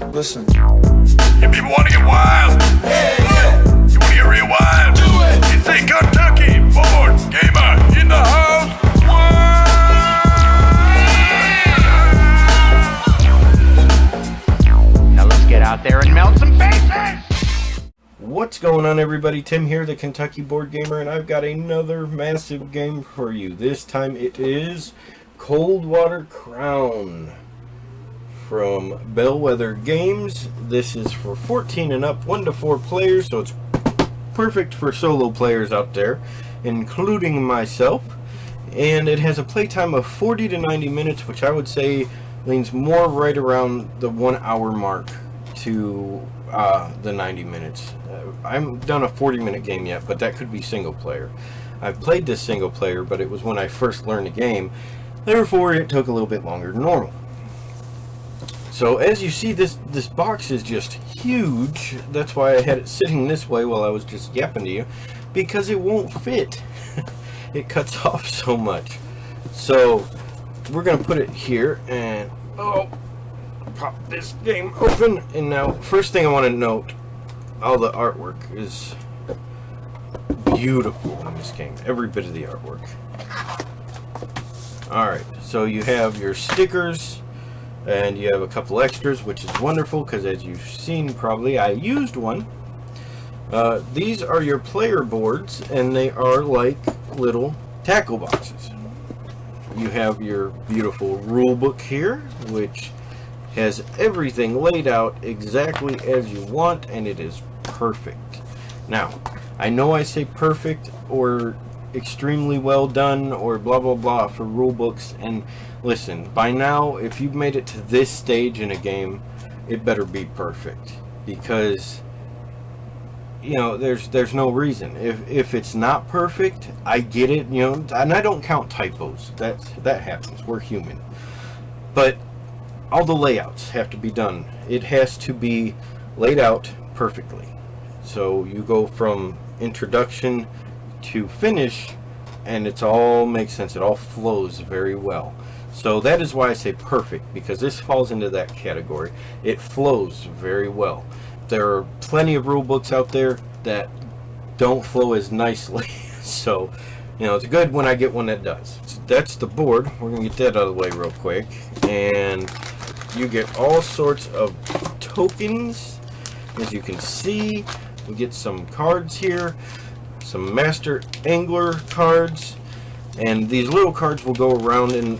Listen. You people want to get wild? Yeah. You want to get real wild? Do it. It's a Kentucky board gamer in the house. Now let's get out there and melt some faces. What's going on, everybody? Tim here, the Kentucky Board Gamer, and I've got another massive game for you. This time it is Coldwater Crown from Bellwether Games. This is for 14 and up, 1 to 4 players, so it's perfect for solo players out there, including myself. And it has a playtime of 40 to 90 minutes, which I would say leans more right around the 1 hour mark to the 90 minutes. I haven't done a 40-minute game yet, but that could be single player. I've played this single player, but it was when I first learned the game, therefore it took a little bit longer than normal. So as you see, this box is just huge. That's why I had it sitting this way while I was just yapping to you, because it won't fit. It cuts off so much. So we're gonna put it here and pop this game open. And now, first thing I want to note, all the artwork is beautiful in this game. Every bit of the artwork. Alright, so you have your stickers, and you have a couple extras, which is wonderful, because as you've seen probably, I used one. These are your player boards, and they are like little tackle boxes. You have your beautiful rule book here, which has everything laid out exactly as you want, and it is perfect. Now, I know I say perfect or extremely well done or blah blah blah for rule books, and listen, by now if you've made it to this stage in a game, it better be perfect, because you know there's no reason. If it's not perfect, I get it, you know, and I don't count typos. That happens, we're human. But all the layouts have to be done. It has to be laid out perfectly. So you go from introduction to finish, and it's all makes sense. It all flows very well. So that is why I say perfect, because this falls into that category. It flows very well. There are plenty of rule books out there that don't flow as nicely. So, you know, it's good when I get one that does. So that's the board. We're gonna get that out of the way real quick, and you get all sorts of tokens. As you can see, we get some cards here, some Master Angler cards, and these little cards will go around in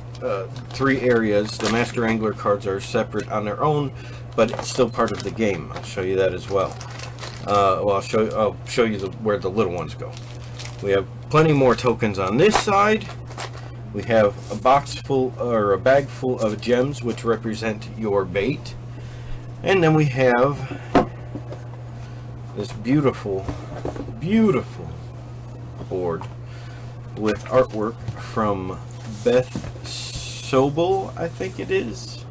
3 areas. The Master Angler cards are separate on their own, but it's still part of the game. I'll show you that as well. I'll show you where the little ones go. We have plenty more tokens on this side. We have a box full, or a bag full of gems, which represent your bait. And then we have this beautiful, beautiful board with artwork from Beth Sobel, I think it is.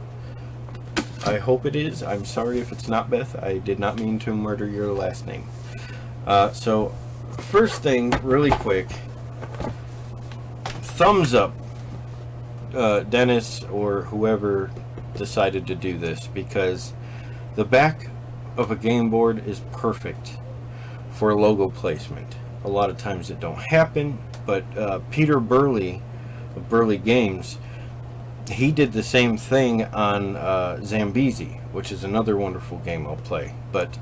I hope it is. I'm sorry if it's not Beth. I did not mean to murder your last name. So, first thing, really quick, thumbs up, Dennis or whoever decided to do this, because the back of a game board is perfect for logo placement. A lot of times it don't happen, but Peter Burley of Burley Games, he did the same thing on Zambezi, which is another wonderful game I'll play. But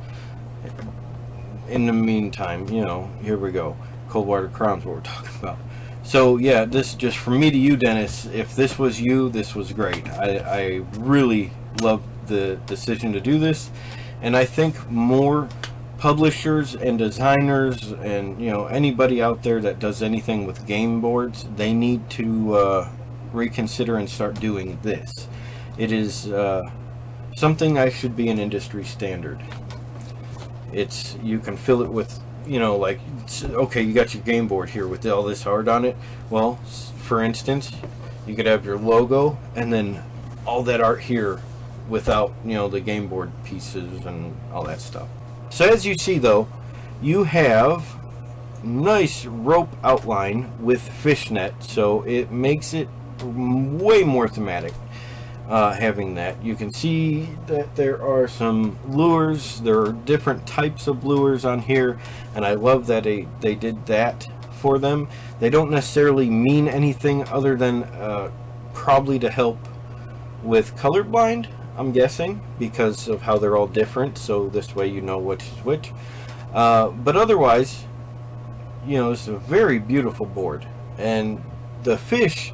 in the meantime, you know, here we go. Coldwater Crown's what we're talking about. So yeah, this just from me to you, Dennis. If this was you, this was great. I really love the decision to do this, and I think more publishers and designers and, you know, anybody out there that does anything with game boards, they need to reconsider and start doing this. It is something I should be an industry standard. It's, you can fill it with, you know, like, okay, you got your game board here with all this art on it. Well, for instance, you could have your logo and then all that art here without, you know, the game board pieces and all that stuff. So as you see though, you have nice rope outline with fishnet, so it makes it way more thematic. having that. You can see that there are some lures. There are different types of lures on here, and I love that they did that for them. They don't necessarily mean anything other than probably to help with colorblind, I'm guessing, because of how they're all different, so this way you know which is which. But otherwise, you know, it's a very beautiful board, and the fish,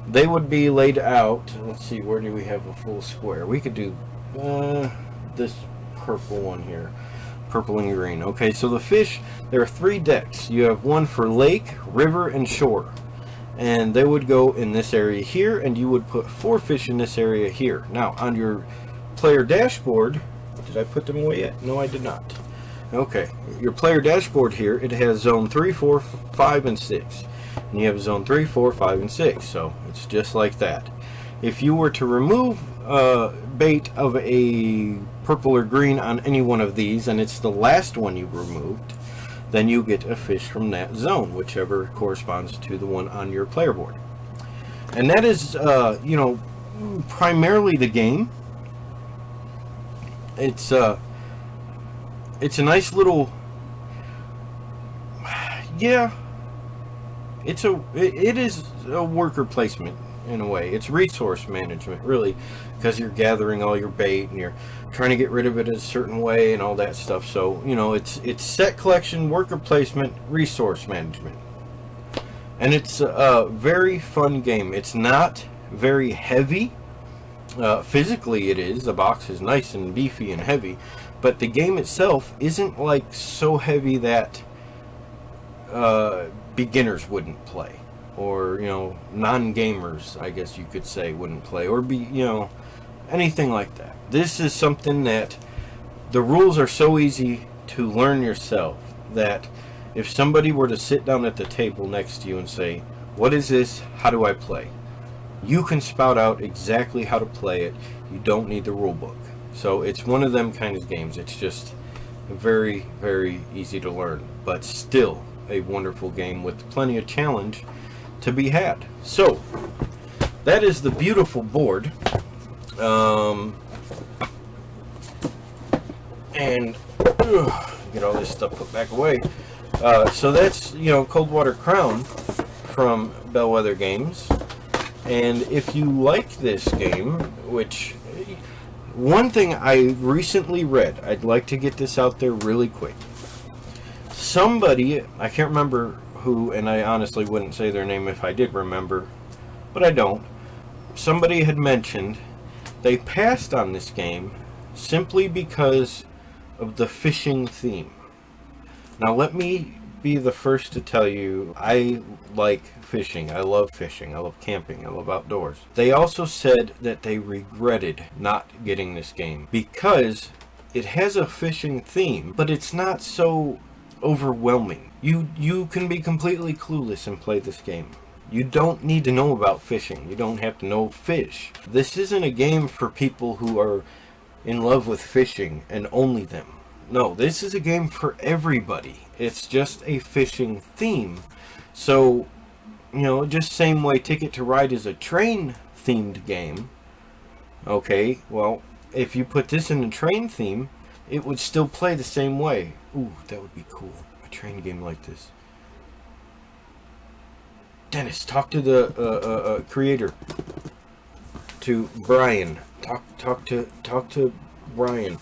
they would be laid out. Let's see, where do we have a full square? We could do this purple one here, purple and green. Okay, so the fish, there are 3 decks. You have one for lake, river, and shore, and they would go in this area here, and you would put 4 fish in this area here. Now on your player dashboard, did I put them away yet? No, I did not. Okay, your player dashboard here, it has zone 3, 4, 5, and 6. And you have zone 3, 4, 5, and 6. So it's just like that. If you were to remove bait of a purple or green on any one of these, and it's the last one you removed, then you get a fish from that zone, whichever corresponds to the one on your player board. And that is, you know, primarily the game. It's a nice little, yeah, it is a worker placement in a way. It's resource management, really, because you're gathering all your bait and you're trying to get rid of it a certain way and all that stuff. So, you know, it's set collection, worker placement, resource management. And it's a very fun game. It's not very heavy. Physically it is. The box is nice and beefy and heavy, but the game itself isn't like so heavy that beginners wouldn't play, or, you know, non-gamers, I guess you could say, wouldn't play, or be, you know, anything like that. This is something that the rules are so easy to learn yourself that if somebody were to sit down at the table next to you and say, "What is this? How do I play?" you can spout out exactly how to play it. You don't need the rule book. So it's one of them kind of games. It's just very, very easy to learn, but still a wonderful game with plenty of challenge to be had. So that is the beautiful board. And get all this stuff put back away. So that's, you know, Coldwater Crown from Bellwether Games. And if you like this game, which, one thing I recently read, I'd like to get this out there really quick. Somebody, I can't remember who, and I honestly wouldn't say their name if I did remember, but I don't. Somebody had mentioned they passed on this game simply because of the fishing theme. Now let me be the first to tell you, I like fishing. I love fishing. I love camping. I love outdoors. They also said that they regretted not getting this game because it has a fishing theme, but it's not so overwhelming. You can be completely clueless and play this game. You don't need to know about fishing. You don't have to know fish. This isn't a game for people who are in love with fishing and only them. No, this is a game for everybody. It's just a fishing theme. So, you know, just same way Ticket to Ride is a train themed game. Okay, well, if you put this in a train theme, it would still play the same way. Ooh, that would be cool. A train game like this. Dennis, talk to the creator. To Brian. Talk to Brian.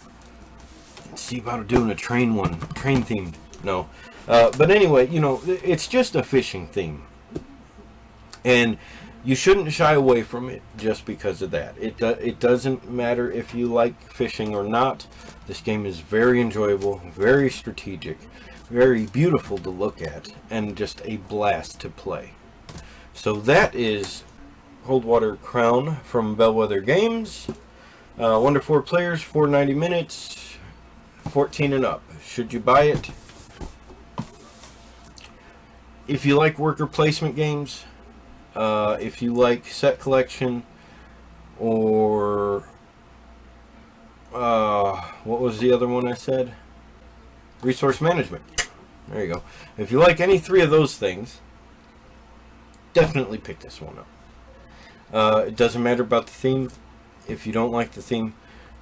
See about doing a train one. Train themed. No. But anyway, you know, it's just a fishing theme. And you shouldn't shy away from it just because of that. It doesn't matter if you like fishing or not. This game is very enjoyable, very strategic, very beautiful to look at, and just a blast to play. So that is Coldwater Crown from Bellwether Games. 1 to 4 players, 490 minutes, 14 and up. Should you buy it? If you like worker placement games, if you like set collection, or what was the other one I said? Resource management. There you go. If you like any 3 of those things, definitely pick this one up. It doesn't matter about the theme. if you don't like the theme,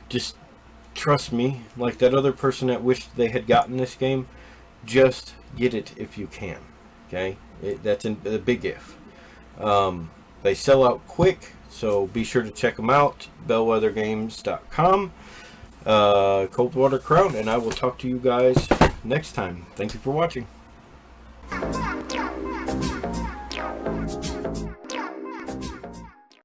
just trust me, like that other person that wished they had gotten this game, just get it if you can. Okay, that's a big if. They sell out quick, so be sure to check them out. Bellwethergames.com. Coldwater Crown, and I will talk to you guys next time. Thank you for watching.